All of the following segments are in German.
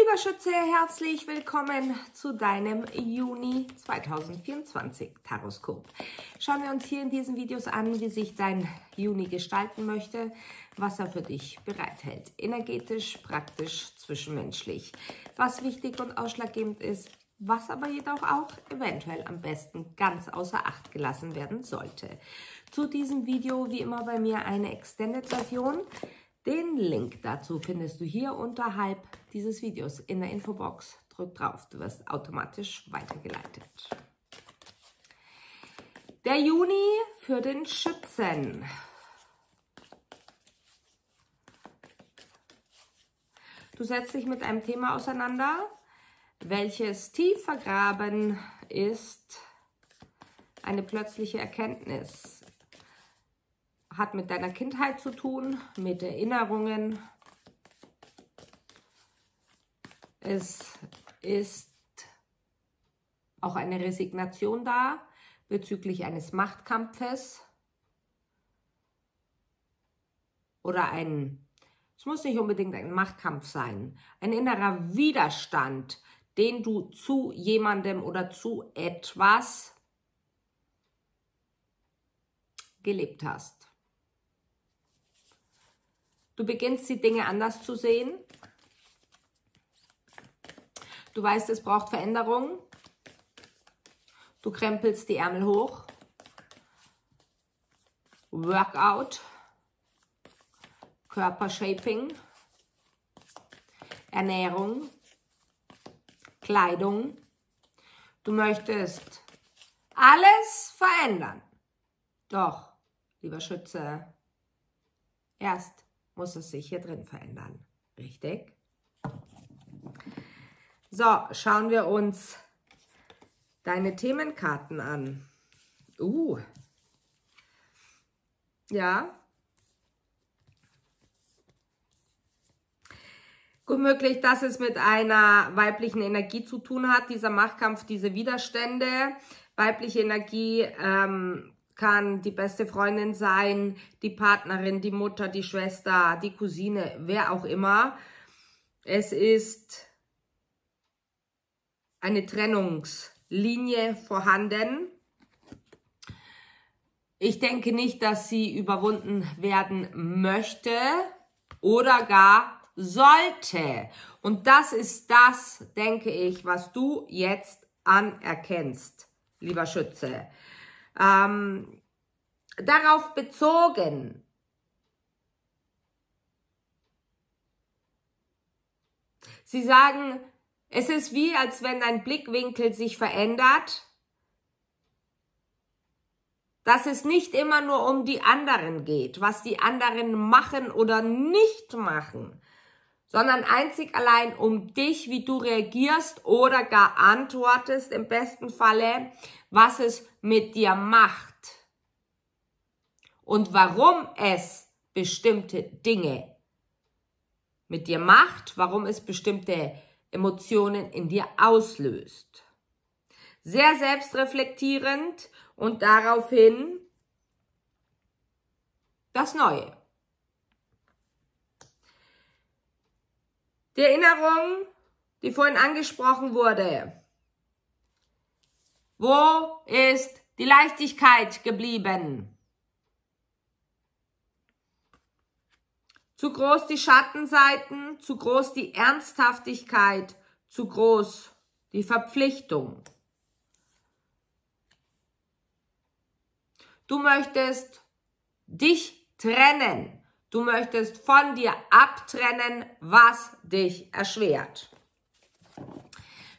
Lieber Schütze, herzlich willkommen zu deinem Juni 2024 Taroskop. Schauen wir uns hier in diesen Videos an, wie sich dein Juni gestalten möchte, was er für dich bereithält. Energetisch, praktisch, zwischenmenschlich. Was wichtig und ausschlaggebend ist, was aber jedoch auch eventuell am besten ganz außer Acht gelassen werden sollte. Zu diesem Video wie immer bei mir eine Extended-Version. Den Link dazu findest du hier unterhalb dieses Videos in der Infobox. Drück drauf, du wirst automatisch weitergeleitet. Der Juni für den Schützen. Du setzt dich mit einem Thema auseinander, welches tief vergraben ist, eine plötzliche Erkenntnis. Hat mit deiner Kindheit zu tun, mit Erinnerungen. Es ist auch eine Resignation da bezüglich eines Machtkampfes oder es muss nicht unbedingt ein Machtkampf sein, ein innerer Widerstand, den du zu jemandem oder zu etwas gelebt hast. Du beginnst die Dinge anders zu sehen. Du weißt, es braucht Veränderung. Du krempelst die Ärmel hoch. Workout. Körpershaping. Ernährung. Kleidung. Du möchtest alles verändern. Doch, lieber Schütze, erst muss es sich hier drin verändern. Richtig? So, schauen wir uns deine Themenkarten an. Ja. Gut möglich, dass es mit einer weiblichen Energie zu tun hat, dieser Machtkampf, diese Widerstände. Weibliche Energie kann die beste Freundin sein, die Partnerin, die Mutter, die Schwester, die Cousine, wer auch immer. Es ist eine Trennungslinie vorhanden. Ich denke nicht, dass sie überwunden werden möchte oder gar sollte. Und das ist das, denke ich, was du jetzt anerkennst, lieber Schütze. Darauf bezogen, sie sagen, es ist wie, als wenn dein Blickwinkel sich verändert, dass es nicht immer nur um die anderen geht, was die anderen machen oder nicht machen, sondern einzig allein um dich, wie du reagierst oder gar antwortest, im besten Falle, was es mit dir macht und warum es bestimmte Dinge mit dir macht, warum es bestimmte Emotionen in dir auslöst. Sehr selbstreflektierend und daraufhin das Neue. Die Erinnerung, die vorhin angesprochen wurde. Wo ist die Leichtigkeit geblieben? Zu groß die Schattenseiten, zu groß die Ernsthaftigkeit, zu groß die Verpflichtung. Du möchtest dich trennen. Du möchtest von dir abtrennen, was dich erschwert.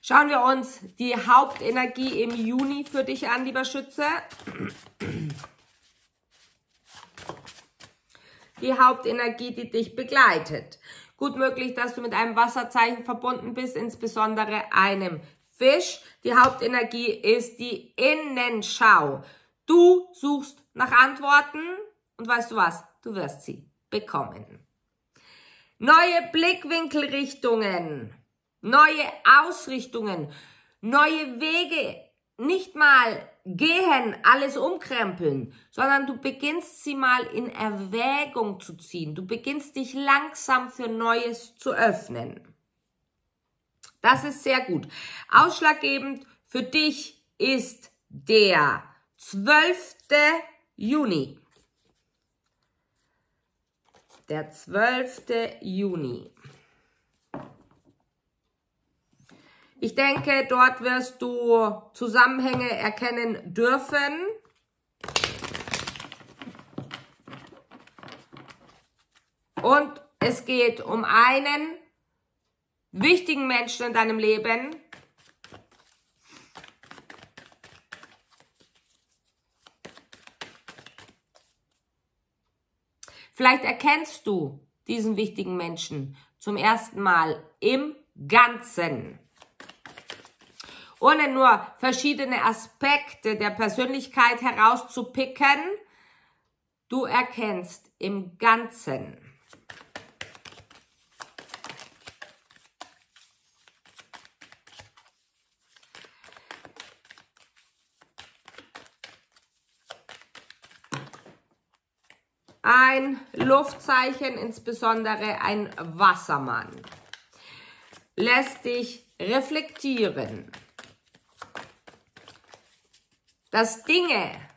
Schauen wir uns die Hauptenergie im Juni für dich an, lieber Schütze. Die Hauptenergie, die dich begleitet. Gut möglich, dass du mit einem Wasserzeichen verbunden bist, insbesondere einem Fisch. Die Hauptenergie ist die Innenschau. Du suchst nach Antworten und weißt du was? Du wirst sie bekommen. Neue Blickwinkelrichtungen, neue Ausrichtungen, neue Wege, nicht mal gehen, alles umkrempeln, sondern du beginnst sie mal in Erwägung zu ziehen. Du beginnst dich langsam für Neues zu öffnen. Das ist sehr gut. Ausschlaggebend für dich ist der 12. Juni. Der 12. Juni. Ich denke, dort wirst du Zusammenhänge erkennen dürfen. Und es geht um einen wichtigen Menschen in deinem Leben. Vielleicht erkennst du diesen wichtigen Menschen zum ersten Mal im Ganzen. Ohne nur verschiedene Aspekte der Persönlichkeit herauszupicken, du erkennst im Ganzen. Ein Luftzeichen, insbesondere ein Wassermann, lässt dich reflektieren, dass Dinge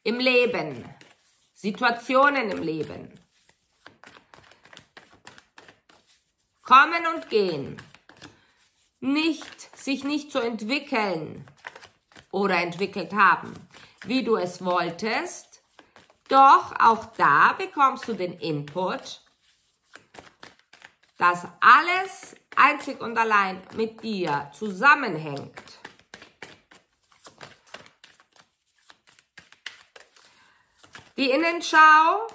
im Leben, Situationen im Leben kommen und gehen, sich nicht so entwickeln oder entwickelt haben, wie du es wolltest. Doch auch da bekommst du den Input, dass alles einzig und allein mit dir zusammenhängt. Die Innenschau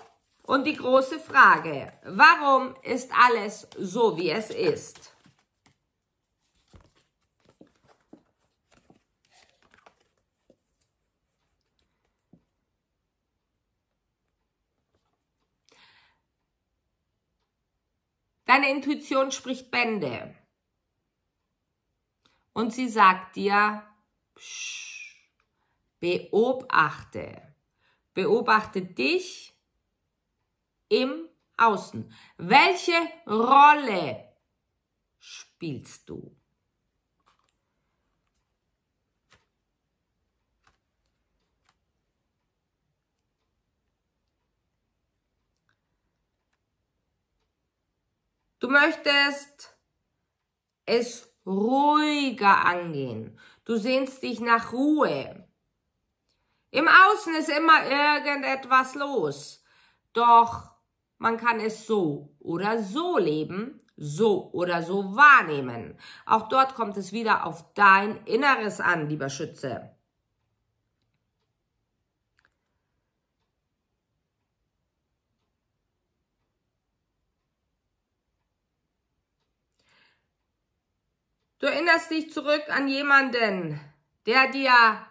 und die große Frage: Warum ist alles so, wie es ist? Deine Intuition spricht Bände. Und sie sagt dir, psch, beobachte. Beobachte dich im Außen. Welche Rolle spielst du? Du möchtest es ruhiger angehen. Du sehnst dich nach Ruhe. Im Außen ist immer irgendetwas los. Doch man kann es so oder so leben, so oder so wahrnehmen. Auch dort kommt es wieder auf dein Inneres an, lieber Schütze. Du erinnerst dich zurück an jemanden, der dir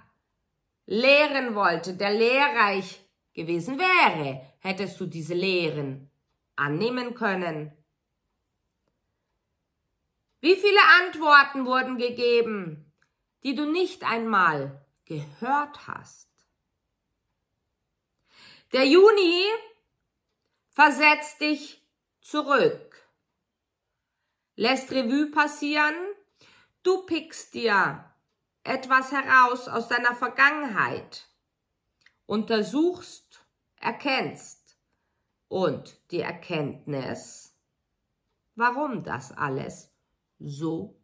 lehren wollte, der lehrreich gewesen wäre. Hättest du diese Lehren annehmen können? Wie viele Antworten wurden gegeben, die du nicht einmal gehört hast? Der Juni versetzt dich zurück, lässt Revue passieren. Du pickst dir etwas heraus aus deiner Vergangenheit, untersuchst, erkennst und die Erkenntnis, warum das alles so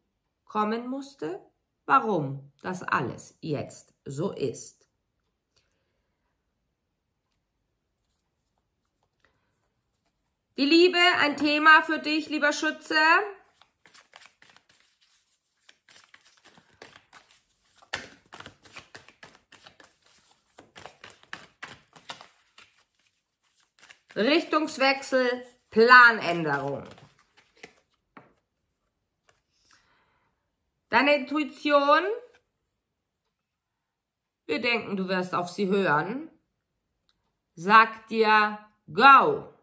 kommen musste, warum das alles jetzt so ist. Die Liebe, ein Thema für dich, lieber Schütze. Richtungswechsel, Planänderung. Deine Intuition, wir denken, du wirst auf sie hören, sagt dir, go.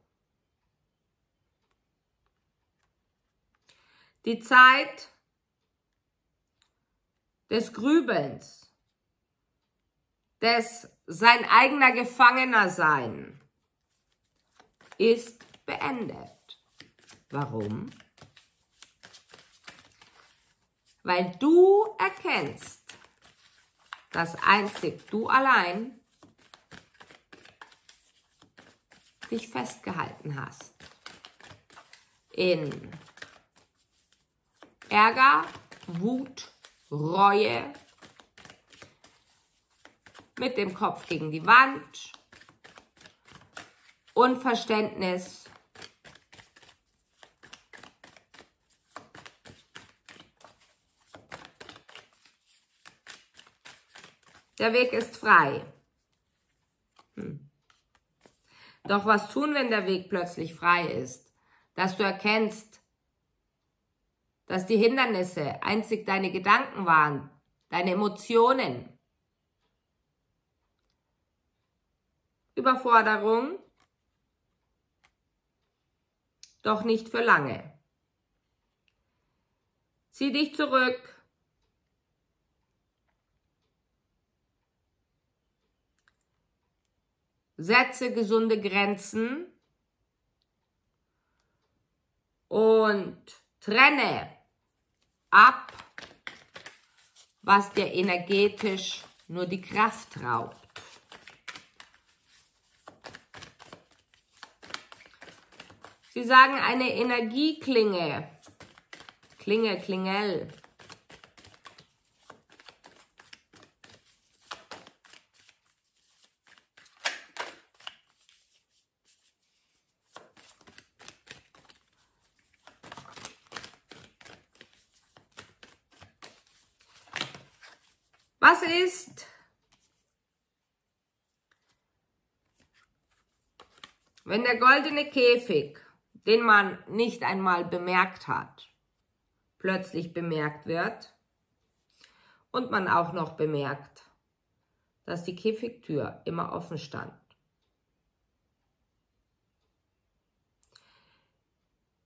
Die Zeit des Grübelns, des sein eigener Gefangener sein, ist beendet. Warum? weil du erkennst, dass einzig du allein dich festgehalten hast in Ärger, Wut, Reue, mit dem Kopf gegen die Wand, Unverständnis, der Weg ist frei. Doch was tun, wenn der Weg plötzlich frei ist? Dass du erkennst, dass die Hindernisse einzig deine Gedanken waren, deine Emotionen. Überforderung, doch nicht für lange. Zieh dich zurück. Setze gesunde Grenzen und trenne ab, was dir energetisch nur die Kraft raubt. Sie sagen eine Energieklinge, Klingel. Was ist, wenn der goldene Käfig, den man nicht einmal bemerkt hat, plötzlich bemerkt wird und man auch noch bemerkt, dass die Käfigtür immer offen stand?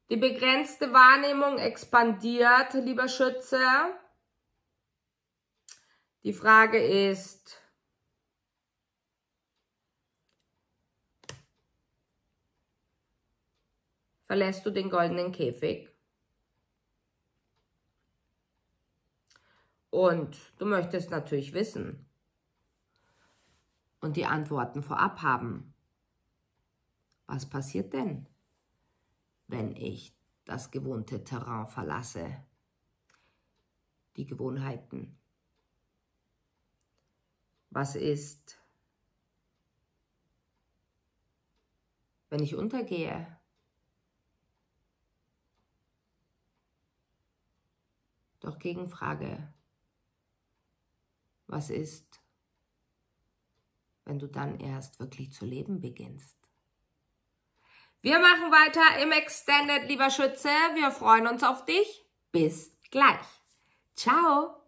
Die begrenzte Wahrnehmung expandiert, lieber Schütze. Die Frage ist, verlässt du den goldenen Käfig? Und du möchtest natürlich wissen und die Antworten vorab haben. Was passiert denn, wenn ich das gewohnte Terrain verlasse? Die Gewohnheiten. Was ist, wenn ich untergehe? Doch Gegenfrage, was ist, wenn du dann erst wirklich zu leben beginnst? Wir machen weiter im Extended, lieber Schütze. Wir freuen uns auf dich. Bis gleich. Ciao.